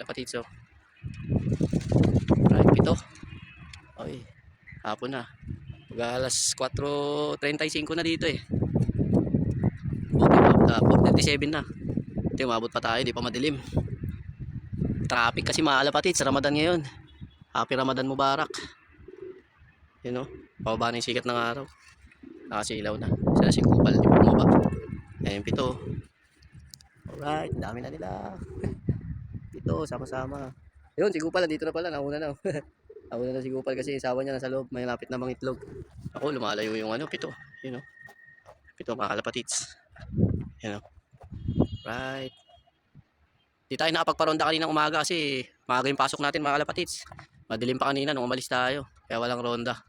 lapatits oh. Right, pito. Oy, hapon na. Pag alas 4:35 na dito eh. Okay, umabot na. 4:37 na. Ito, umabot pa tayo, di pa madilim. Traffic kasi mga kalapatits, Ramadan ngayon. Happy Ramadan Mubarak. Yun know, pababa na yung sikat ng araw. Nakasilaw na. Isa na si Kupal, di pa bumaba. Ayun, pito. Alright, dami na nila. Pito, sama-sama. Yun, si Kupal, dito na pala, nauna na. Nauna na si Kupal kasi yung sawa niya nasa loob, may lapit na mga itlog. Ako, lumalayo yung ano, pito. Yun know, pito mga kalapatits. Yun know. Right. Di tayo nakapagparonda kanina umaga kasi maaga yung pasok natin mga kalapatits. Madilim pa kanina nung umalis tayo, kaya walang ronda.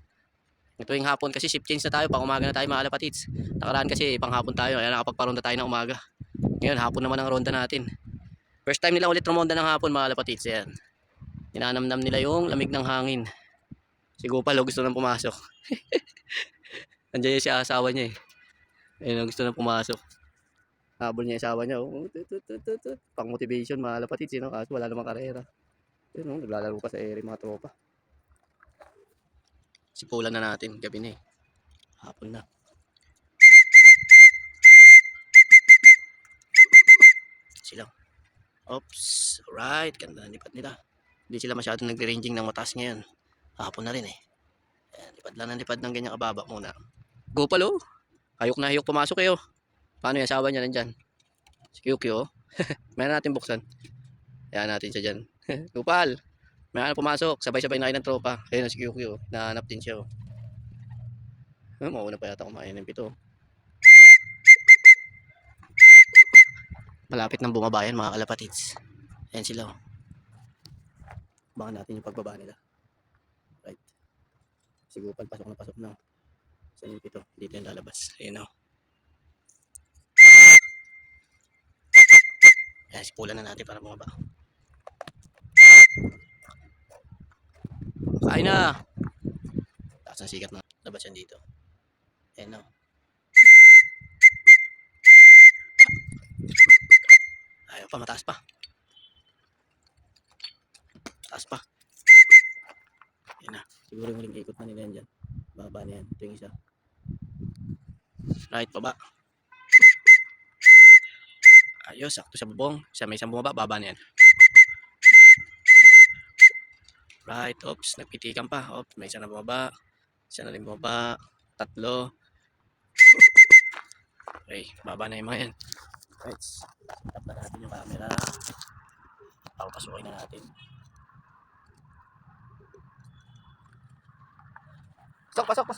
Ito yung hapon kasi shift change na tayo, pang umaga na tayo mga kalapatits. Nakaraan kasi pang hapon tayo, kaya nakapagparonda tayo ng umaga. Ngayon hapon naman ang ronda natin. First time nila ulit rumonda ng hapon mga kalapatits. Ayan. Ninanamnam nila yung lamig ng hangin. Si Gopal gusto nang pumasok. Andiyan yung si asawa niya eh. Ayun, gusto nang pumasok. Habol niya yung asawa niya. Oh, pang motivation mga kalapatits. Kaso wala namang karera. Yun, naglalaro pa sa area mga tropa. Sipulan na natin, gabi na eh. Hapon na. Sila. Oops. Alright, ganda ng lipat nila. Hindi sila masyadong nagre-ranging ng mataas ngayon. Hapon na rin eh. Ayan, lipad lang ng lipad ng ganyan kababa muna. Gopal oh. Hayok na hayok pumasok eh oh. Paano yung asawa niya nandyan? Si Kyukyo oh. Mayroon natin buksan. Ayan natin siya dyan. Gopal. May ano pumasok. Sabay-sabay na kayo ng tropa. Ayun si Kyukyo. Nahanap din siya oh. Mauna pa yata kumain ng pito. Malapit nang bumabayan mga kalapatits. Ayan sila oh. Abangan natin yung pagbaba nila. Right. Si Gopal pasok na. Sa yung pito. Dito yung lalabas. Ayan oh. Ayan, sipulan na natin para bumaba. Kain na. Taas ang sikat na. Labas yan dito. Ayan oh. Ayaw pa, mataas pa. Taas pa. Ayan na. Siguro yung huling ikot na nila yan dyan. Baba na yan. Ito yung isa. Right, baba. Ayos, sakto sa bubong. Siya may isang bumaba, baba na yan. Right, oops, nagpitikan pa. Oops, may isa na bumaba. Isa na rin bumaba. Tatlo. Okay, baba na yung mga yan. Right, tap na natin yung camera. Papasukin na natin. Pasok.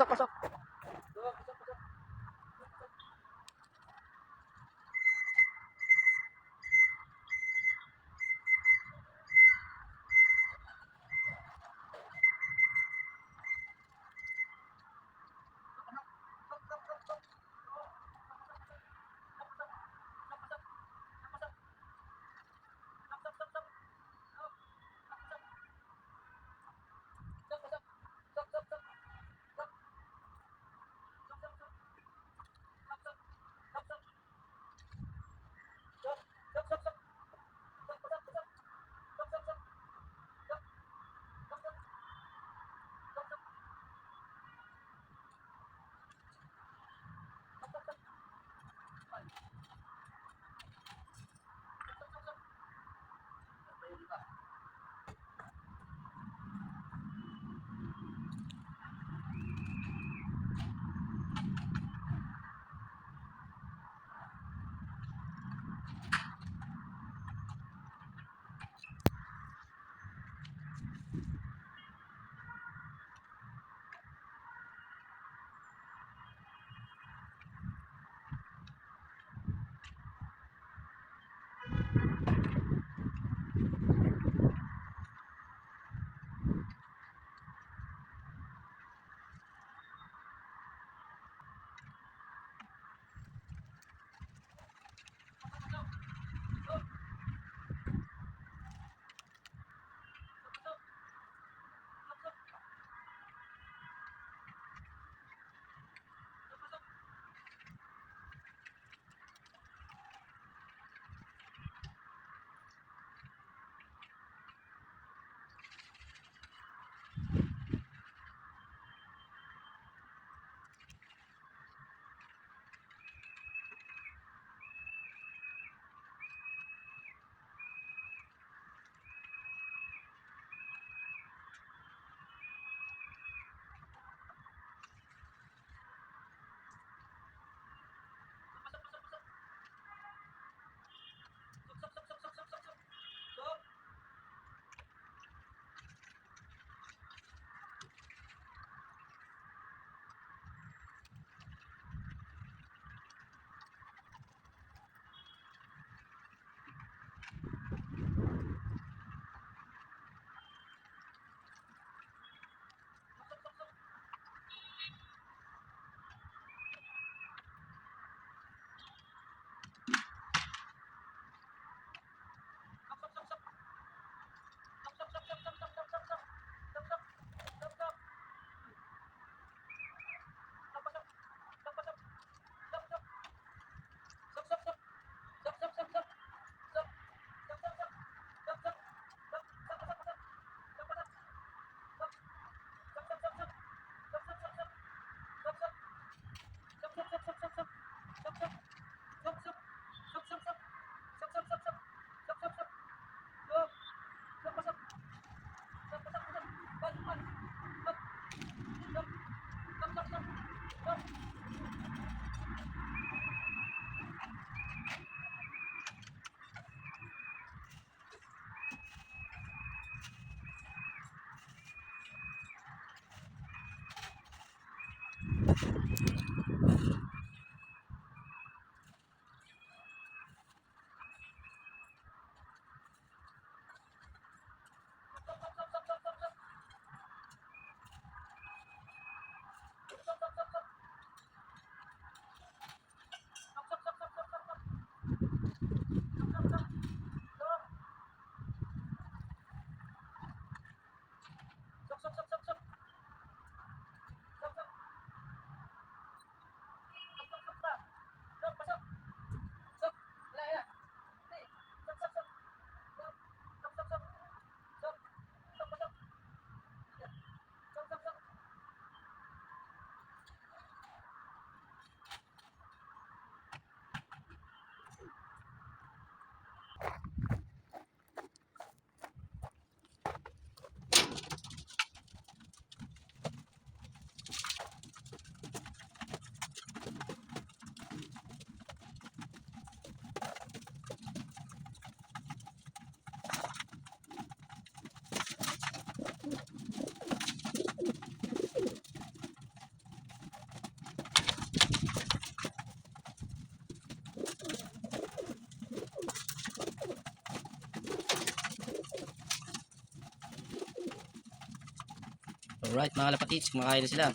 Alright mga kalapatids, kumakain na sila.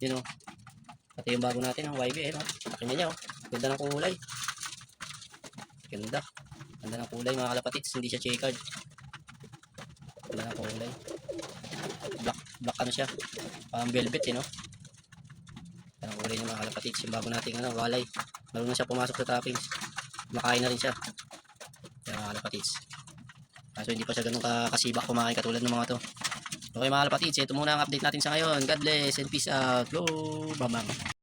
Yun o. Pati yung bago natin, ang YB eh. No? Laki niya o. Ganda ng kulay. Ganda. Ganda ng kulay mga kalapatids. Hindi siya checkered. Ganda ng kulay. Black ano siya. Parang velvet eh no. Ganda ng kulay ng mga kalapatids. Yung bago natin ano, walay. Marunong siya pumasok sa toppings. Makain na rin siya. Kaya mga kalapatids. Kaso hindi pa siya ganun kasibak kumain katulad ng mga to. Okay mga kalapatids, ito muna ang update natin sa ngayon. God bless and peace out. Go! Bam bam.